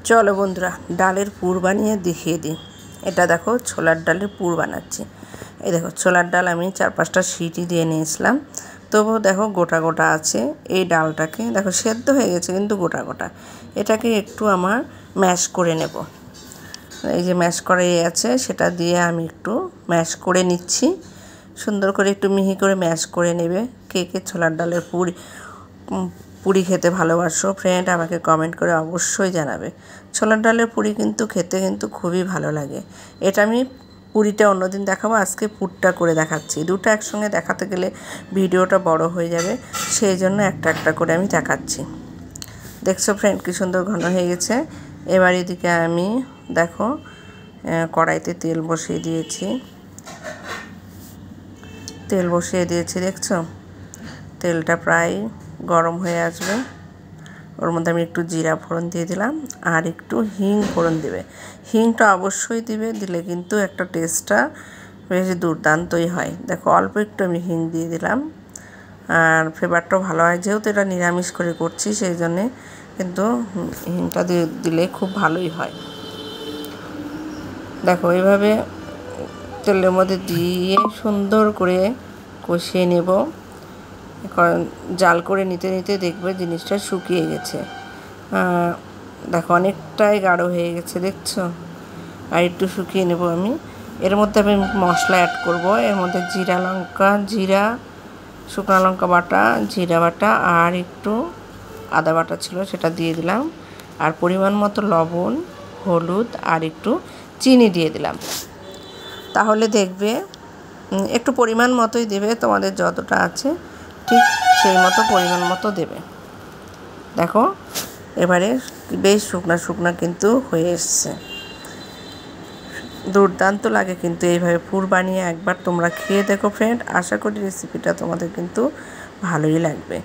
চলো বন্ধুরা, ডালের পুর বানিয়ে দেখিয়ে দিই। এটা দেখো, ছোলার ডালের পুর বানাচ্ছি। এই দেখো, ছোলার ডাল আমি 4-5টা সিটি দিয়ে নিয়েছিলাম, তবুও দেখো গোটা গোটা আছে। এই ডালটাকে দেখো সেদ্ধ হয়ে গেছে কিন্তু গোটা গোটা। এটাকে একটু আমার ম্যাশ করে নেব। এই যে ম্যাশ করে আছে, সেটা দিয়ে আমি একটু ম্যাশ করে নিচ্ছি। সুন্দর করে একটু মিহি করে ম্যাশ করে নেবে। কে কে ছোলার ডালের পুরি খেতে ভালোবাসো ফ্রেন্ড, আমাকে কমেন্ট করে অবশ্যই জানাবে। ছোলার ডালের পুরি কিন্তু খেতে কিন্তু খুবই ভালো লাগে। এটা আমি পুরিটা অন্যদিন দেখাবো, আজকে পুরটা করে দেখাচ্ছি। দুটো একসঙ্গে দেখাতে গেলে ভিডিওটা বড় হয়ে যাবে, সেই জন্য একটা একটা করে আমি দেখাচ্ছি। দেখছো ফ্রেন্ড কি সুন্দর ঘন হয়ে গেছে। এবার এদিকে আমি দেখো কড়াইতে তেল বসিয়ে দিয়েছি। দেখছো তেলটা প্রায় গরম হয়ে আসবে। ওর মধ্যে আমি একটু জিরা ফোড়ন দিয়ে দিলাম, আর একটু হিং ফোড়ন দেবে। হিংটা অবশ্যই দিবে, দিলে কিন্তু একটা টেস্টটা বেশ দুর্দান্তই হয়। দেখো অল্প একটু আমি হিং দিয়ে দিলাম, আর ফ্লেভারটাও ভালো হয়। যেহেতু এটা নিরামিষ করে করছি, সেই জন্যে কিন্তু হিংটা দিলে খুব ভালোই হয়। দেখো এইভাবে তেলের মধ্যে দিয়ে সুন্দর করে কষিয়ে নেব। জাল করে নিতে নিতে দেখবে জিনিসটা শুকিয়ে গেছে। দেখো অনেকটাই গাঢ় হয়ে গেছে, দেখছো। আর একটু শুকিয়ে নেব আমি। এর মধ্যে আমি মশলা অ্যাড করব। এর মধ্যে জিরা, শুকনো লঙ্কা বাটা, জিরা বাটা, আর একটু আদা বাটা ছিল, সেটা দিয়ে দিলাম। আর পরিমাণ মতো লবণ, হলুদ, আর একটু চিনি দিয়ে দিলাম। তাহলে দেখবে একটু পরিমাণ মতোই দেবে, তোমাদের যতটা আছে ঠিক সেই মতো পরিমাণ মতো দেবে। দেখো এবারে বেশ শুকনা শুকনা কিন্তু হয়ে এসছে। দুর্দান্ত লাগে কিন্তু এইভাবে পুর বানিয়ে একবার তোমরা খেয়ে দেখো ফ্রেন্ড। আশা করি রেসিপিটা তোমাদের কিন্তু ভালোই লাগবে।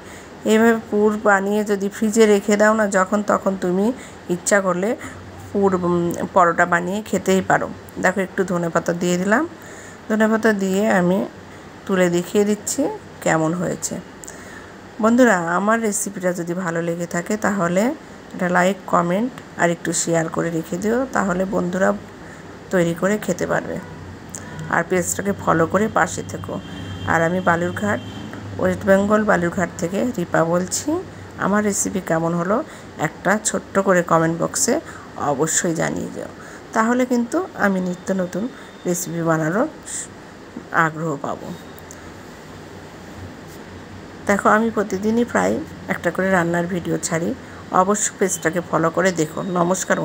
এইভাবে পুর বানিয়ে যদি ফ্রিজে রেখে দাও না, যখন তখন তুমি ইচ্ছা করলে পরোটা বানিয়ে খেতেই পারো। দেখো একটু ধনেপাতা দিয়ে দিলাম। ধনেপাতা দিয়ে আমি তুলে দেখিয়ে দিচ্ছি কেমন হয়েছে। বন্ধুরা, আমার রেসিপিটা যদি ভালো লেগে থাকে তাহলে এটা লাইক, কমেন্ট আর একটু শেয়ার করে রেখে দিও, তাহলে বন্ধুরা তৈরি করে খেতে পারবে। আর পেজটাকে ফলো করে পাশে থেকো। আর আমি বালুরঘাট, ওয়েস্ট বেঙ্গল বালুরঘাট থেকে রিপা বলছি। আমার রেসিপি কেমন হলো একটা ছোট্ট করে কমেন্ট বক্সে অবশ্যই জানিয়ে যাও, তাহলে কিন্তু আমি নিত্য নতুন রেসিপি বানানোর আগ্রহ পাবো। দেখো আমি প্রতিদিনই প্রায় একটা করে রান্নার ভিডিও ছাড়ি, অবশ্যই পেজটাকে ফলো করে দেখো। নমস্কার।